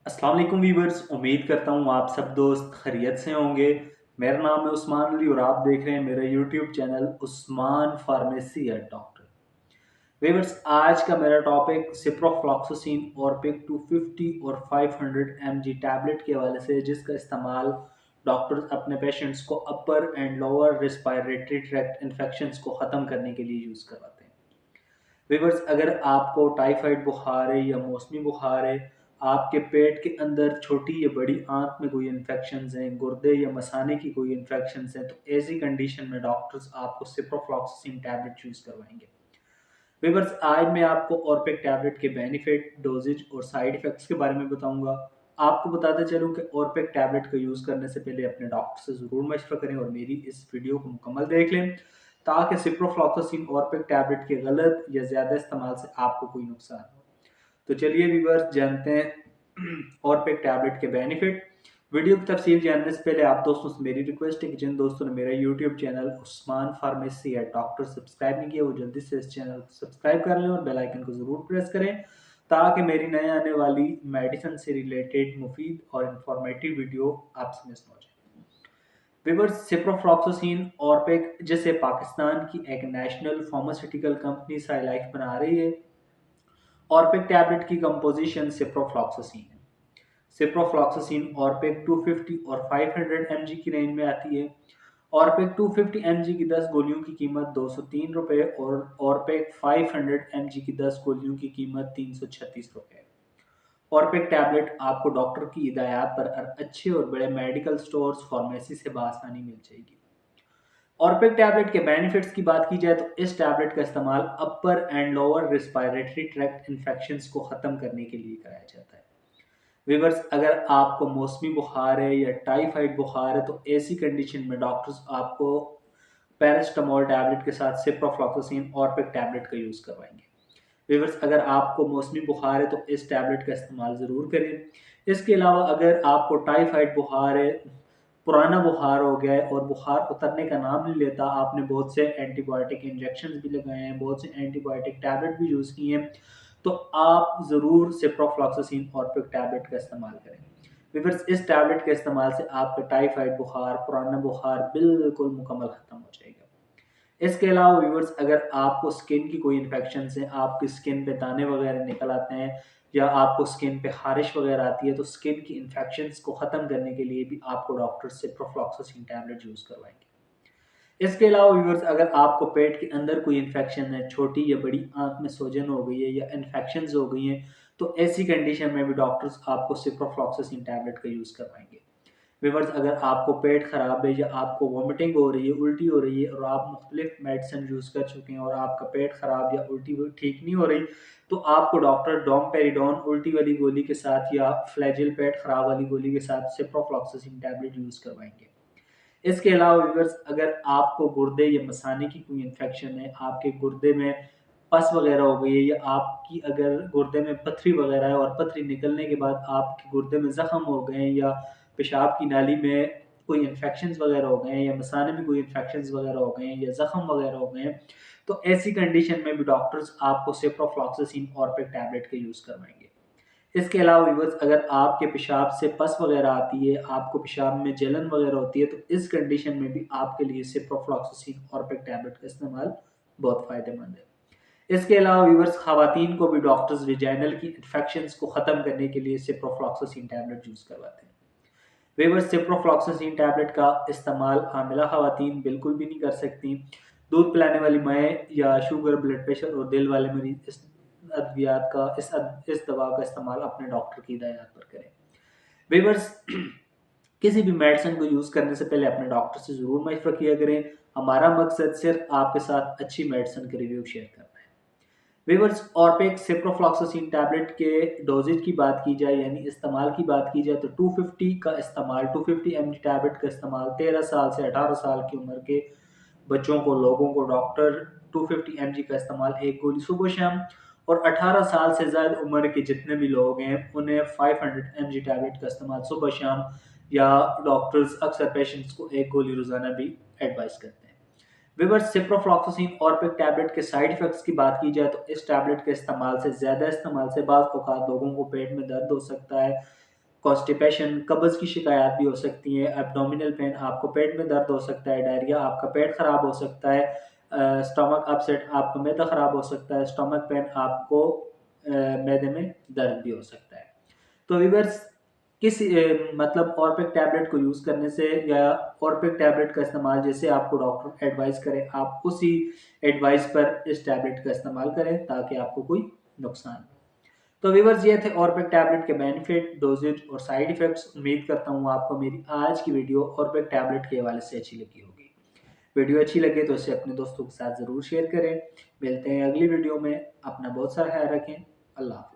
अस्सलाम वालेकुम वीवर्स, उम्मीद करता हूँ आप सब दोस्त खैरियत से होंगे। मेरा नाम है उस्मान अली और आप देख रहे हैं मेरा YouTube channel Usman pharmacy at doctor. Viewers, आज का मेरा टॉपिक सिप्रोफ्लॉक्सासिन और पिक 250 और 500 mg टैबलेट के हवाले से है, जिसका इस्तेमाल डॉक्टर्स अपने पेशेंट्स को upper and lower respiratory tract infections को ख़त्म करने के लिए यूज़ करवाते हैं। वीवर्स, अगर आपको टाइफाइड बुखार है या मौसमी बुखार है, आपके पेट के अंदर छोटी या बड़ी आंत में कोई इन्फेक्शन हैं, गुर्दे या मसाने की कोई इन्फेक्शन हैं, तो ऐसी कंडीशन में डॉक्टर्स आपको सिप्रोफ्लॉक्सासिन टैबलेट यूज़ करवाएंगे। वीवर्स, आज मैं आपको ऑर्पेक टैबलेट के बेनिफिट, डोजेज और साइड इफेक्ट्स के बारे में बताऊंगा। आपको बताते चलूं कि ऑर्पेक टैबलेट को यूज़ करने से पहले अपने डॉक्टर से ज़रूर मशवरा करें और मेरी इस वीडियो को मुकम्मल देख लें, ताकि सिप्रोफ्लॉक्सासिन ऑर्पेक टैबलेट के गलत या ज़्यादा इस्तेमाल से आपको कोई नुकसान हो। तो चलिए वीवर्स, जानते हैं ऑर्पेक टैबलेट के बेनिफिट। वीडियो की तफसील जानने से पहले आप दोस्तों से मेरी रिक्वेस्ट है कि जिन दोस्तों ने मेरा यूट्यूब चैनल उस्मान फार्मेसी या डॉक्टर सब्सक्राइब नहीं किया, वो जल्दी से इस चैनल को सब्सक्राइब कर लें और बेल आइकन को ज़रूर प्रेस करें, ताकि मेरी नए आने वाली मेडिसिन से रिलेटेड मुफीद और इंफॉर्मेटिव वीडियो आपसे मिस ना हो जाए। विवर्स, सिप्रोफ्लॉक्सासिन ऑर्पेक, जिसे पाकिस्तान की एक national pharmaceutical company Sai life बना रही है, ऑर्पेक टैबलेट की कंपोजिशन सिप्रोफ्लॉक्सासिन है। सिप्रोफ्लॉक्सासिन ऑर्पेक 250 और 500 mg की रेंज में आती है। ऑर्पेक 250 mg की 10 गोलियों की कीमत ₹203 और ऑर्पेक 500 mg की 10 गोलियों की कीमत ₹336। ऑर्पेक टैबलेट आपको डॉक्टर की हिदायत पर अच्छे और बड़े मेडिकल स्टोर्स, फार्मेसी से बआसानी मिल जाएगी। ऑर्पेक टैबलेट के बेनिफिट्स की बात की जाए तो इस टैबलेट का इस्तेमाल upper and lower respiratory tract infections को ख़त्म करने के लिए कराया जाता है। वीवर्स, अगर आपको मौसमी बुखार है या टाइफाइड बुखार है, तो ऐसी कंडीशन में डॉक्टर्स आपको पैरास्टामोल टैबलेट के साथ सिप्रोफ्लॉक्सासिन ऑर्पेक टैबलेट का यूज़ करवाएंगे। वीवर्स, अगर आपको मौसमी बुखार है तो इस टैबलेट का इस्तेमाल ज़रूर करें। इसके अलावा अगर आपको टाइफाइड बुखार है, पुराना बुखार हो गया है और बुखार उतरने का नाम नहीं लेता, आपने बहुत से एंटीबायोटिक इंजेक्शन भी लगाए हैं, बहुत से एंटीबायोटिक टैबलेट भी यूज़ किए हैं, तो आप ज़रूर सिप्रोफ्लॉक्सासिन ऑर्पेक टैबलेट का इस्तेमाल करें। वीवर्स, इस टैबलेट के इस्तेमाल से आपका टाइफाइड बुखार, पुराना बुखार बिल्कुल मुकम्मल ख़त्म हो जाएगा। इसके अलावा व्यूअर्स, अगर आपको स्किन की कोई इन्फेक्शन है, आपकी स्किन पे दाने वगैरह निकल आते हैं या आपको स्किन पे खारिश वगैरह आती है, तो स्किन की इन्फेक्शंस को ख़त्म करने के लिए भी आपको डॉक्टर से सिप्रोफ्लॉक्सासिन टैबलेट यूज़ करवाएंगे। इसके अलावा व्यूअर्स, अगर आपको पेट के अंदर कोई इन्फेक्शन है, छोटी या बड़ी आंत में सोजन हो गई है या इन्फेक्शन हो गई हैं, तो ऐसी कंडीशन में भी डॉक्टर्स आपको सिप्रोफ्लॉक्सासिन टैबलेट का यूज़ करवाएंगे। व्यूअर्स, अगर आपको पेट खराब है या आपको वॉमिटिंग हो रही है, उल्टी हो रही है और आप मुख्तलिफ मेडिसिन यूज़ कर चुके हैं और आपका पेट खराब या उल्टी ठीक नहीं हो रही, तो आपको डॉक्टर डोमपेरिडोन उल्टी वाली गोली के साथ या फ्लैजिल पेट खराब वाली गोली के साथ सिप्रोफ्लॉक्सासिन टैबलेट यूज़ करवाएंगे। इसके अलावा व्यूअर्स, अगर आपको गुर्दे या मसाने की कोई इन्फेक्शन है, आपके गुर्दे में पस वगैरह हो गई है या आपकी अगर गुर्दे में पथरी वगैरह है और पथरी निकलने के बाद आपके गुर्दे में ज़ख्म हो गए हैं या पेशाब की नाली में कोई इन्फेक्शंस वगैरह हो गए हैं या मसाने में कोई इन्फेक्शंस वगैरह हो गए हैं या ज़ख्म वगैरह हो गए हैं, तो ऐसी कंडीशन में भी डॉक्टर्स आपको सिप्रोफ्लॉक्सासिन ऑर्पेक टैबलेट का यूज़ करवाएंगे। इसके अलावा व्यूअर्स, अगर आपके पेशाब से पस वगैरह आती है, आपको पेशाब में जलन वगैरह होती है, तो इस कंडीशन में भी आपके लिए सिप्रोफ्लॉक्सासिन ऑर्पेक टैबलेट का इस्तेमाल बहुत फ़ायदेमंद है। इसके अलावा व्यूअर्स, ख़वातीन को भी डॉक्टर्स वेजाइनल की इन्फेक्शंस को ख़त्म करने के लिए सिप्रोफ्लॉक्सासिन टैबलेट यूज़ करवाते हैं। व्यूअर्स, सिप्रोफ्लॉक्सासिन टैबलेट का इस्तेमाल हामिला ख़वातीन बिल्कुल भी नहीं कर सकती। दूध पिलाने वाली माएँ या शुगर, ब्लड प्रेशर और दिल वाले मरीज़ इस दवा का इस्तेमाल अपने डॉक्टर की हिदायत पर करें। व्यूअर्स, किसी भी मेडिसिन को यूज़ करने से पहले अपने डॉक्टर से ज़रूर मशवरा किया करें। हमारा मकसद सिर्फ आपके साथ अच्छी मेडिसिन के रिव्यू शेयर करना है। व्यूअर्स, ऑर्पेक सिप्रोफ्लॉक्सासिन टैबलेट के डोजेज की बात की जाए, यानी इस्तेमाल की बात की जाए, तो 250 का इस्तेमाल, 250 mg टैबलेट का इस्तेमाल 13 साल से 18 साल की उम्र के बच्चों को, लोगों को डॉक्टर 250 mg का इस्तेमाल एक गोली सुबह शाम, और 18 साल से ज़्यादा उम्र के जितने भी लोग हैं उन्हें 500 mg टैबलेट का इस्तेमाल सुबह शाम, या डॉक्टर्स अक्सर पेशेंट्स को एक गोली रोज़ाना भी एडवाइस करते हैं। व्यूअर्स, सिप्रोफ्लॉक्सासिन ऑर्पेक टैबलेट के साइड इफेक्ट्स की बात की जाए तो इस टैबलेट के इस्तेमाल से, ज़्यादा इस्तेमाल से बाज़ औक़ात लोगों को पेट में दर्द हो सकता है, कॉन्स्टिपेशन, कब्ज़ की शिकायत भी हो सकती है, एब्डोमिनल पेन, आपको पेट में दर्द हो सकता है, डायरिया, आपका पेट ख़राब हो सकता है, स्टमक अपसेट, आपका मैदा ख़राब हो सकता है, स्टमक पेन, आपको मैदे में दर्द भी हो सकता है। तो व्यूअर्स, किस मतलब ऑर्पिक टैबलेट को यूज़ करने से या ऑर्पिक टैबलेट का इस्तेमाल जैसे आपको डॉक्टर एडवाइस करे, आप उसी एडवाइस पर इस टैबलेट का इस्तेमाल करें ताकि आपको कोई नुकसान हो। तो व्यूअर्स, ये थे ऑर्पिक टैबलेट के बेनिफिट, डोजेज और साइड इफेक्ट्स। उम्मीद करता हूँ आपको मेरी आज की वीडियो ऑर्पिक टैबलेट के हवाले से अच्छी लगी होगी। वीडियो अच्छी लगे तो इसे अपने दोस्तों के साथ ज़रूर शेयर करें। मिलते हैं अगली वीडियो में। अपना बहुत सारा ख्याल रखें। अल्लाह हाफ़िज़।